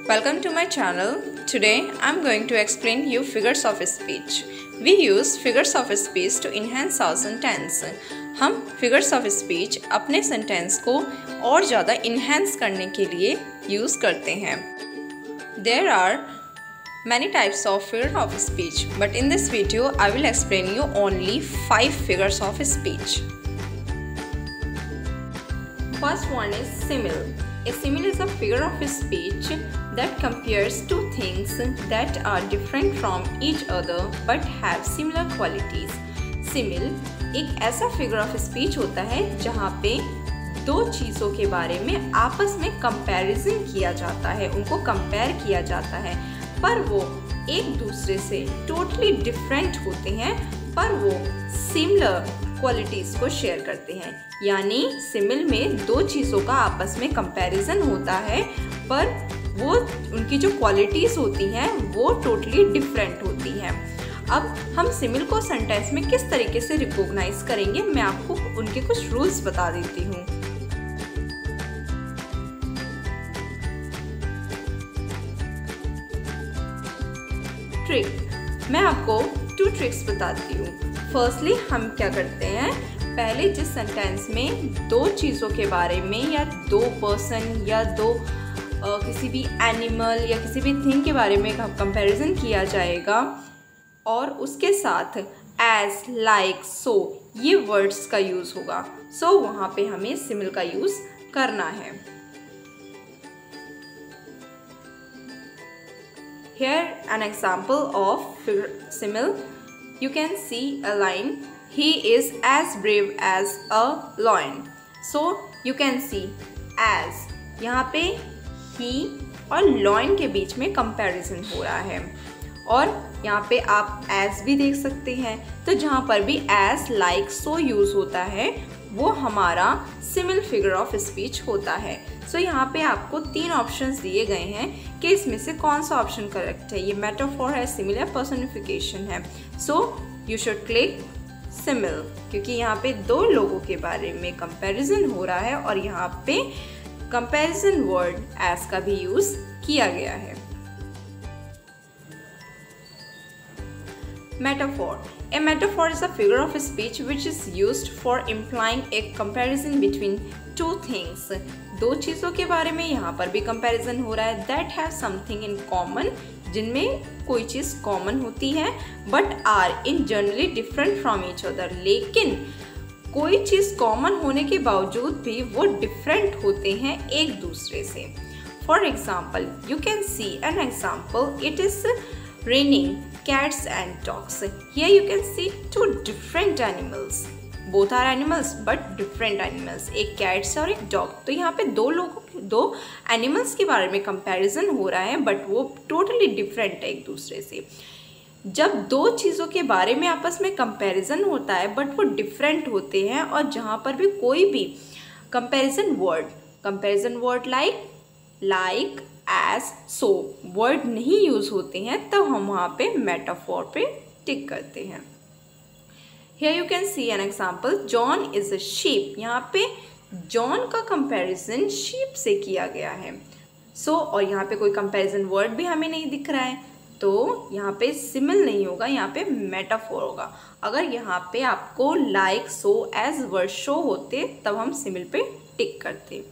Welcome to my channel. Today I'm going to explain you figures of speech. We use figures of speech to enhance our sentence. हम figures of speech अपने sentence को और ज़्यादा enhance करने के लिए use करते हैं. There are many types of figures of speech, but in this video I will explain you only 5 figures of speech. First one is simile. A simile is a figure of speech that compares two things that are different from each other but have similar qualities. Simile एक ऐसा figure of speech होता है जहाँ पे दो चीज़ों के बारे में आपस में comparison किया जाता है, उनको compare किया जाता है, पर वो एक दूसरे से totally different होते हैं, पर वो similar क्वालिटीज़ को शेयर करते हैं. यानी सिमिल में दो चीज़ों का आपस में कंपैरिजन होता है, पर वो उनकी जो क्वालिटीज़ होती हैं वो टोटली डिफरेंट होती हैं. अब हम सिमिल को सेंटेंस में किस तरीके से रिकॉग्नाइज करेंगे, मैं आपको उनके कुछ रूल्स बता देती हूँ. ट्रिक, मैं आपको 2 ट्रिक्स बताती हूँ. फर्स्टली हम क्या करते हैं, पहले जिस सेंटेंस में दो चीज़ों के बारे में या दो पर्सन या दो किसी भी एनिमल या किसी भी थिंग के बारे में कंपैरिजन किया जाएगा और उसके साथ एज, लाइक, सो ये वर्ड्स का यूज़ होगा, सो वहाँ पे हमें सिमिल का यूज़ करना है. Here an example of simile. You can see a line. He is as brave as a lion. So you can see as. यहाँ पे he और lion के बीच में comparison हो रहा है, और यहाँ पे आप as भी देख सकते हैं. तो जहाँ पर भी as, like, so यूज़ होता है वो हमारा simile figure of speech होता है. सो यहाँ पे आपको 3 ऑप्शंस दिए गए हैं कि इसमें से कौन सा ऑप्शन करेक्ट है. ये मेटाफोर है, सिमिल है, पर्सनिफिकेशन है. So you should click simile, क्योंकि यहाँ पे दो लोगों के बारे में कंपैरिजन हो रहा है और यहाँ पे कंपैरिजन वर्ड एज का भी यूज किया गया है. Metaphor. A metaphor is a figure of speech which is used for implying a comparison between two things. दो चीज़ों के बारे में यहाँ पर भी comparison हो रहा है that have something in common, जिनमें कोई चीज़ common होती है but are in generally different from each other. लेकिन कोई चीज़ common होने के बावजूद भी वो different होते हैं एक दूसरे से. For example, you can see an example. It is raining cats and dogs. Here you can see 2 different animals. Both are animals but different animals. एक cats और एक dog. तो यहाँ पे दो animals के बारे में comparison हो रहा है but वो totally different है एक दूसरे से. जब दो चीज़ों के बारे में आपस में comparison होता है but वो different होते हैं, और जहाँ पर भी कोई भी comparison word like, as, so word नहीं यूज़ होते हैं, तब हम वहाँ पे मेटाफोर पे टिक करते हैं. Here you can see an example. John is a sheep. यहाँ पे John का कंपैरिजन sheep से किया गया है. So और यहाँ पे कोई कंपैरिजन वर्ड भी हमें नहीं दिख रहा है, तो यहाँ पे सिमिल नहीं होगा, यहाँ पे मेटाफोर होगा. अगर यहाँ पे आपको like, so, as word show होते तब हम सिमिल पे टिक करते.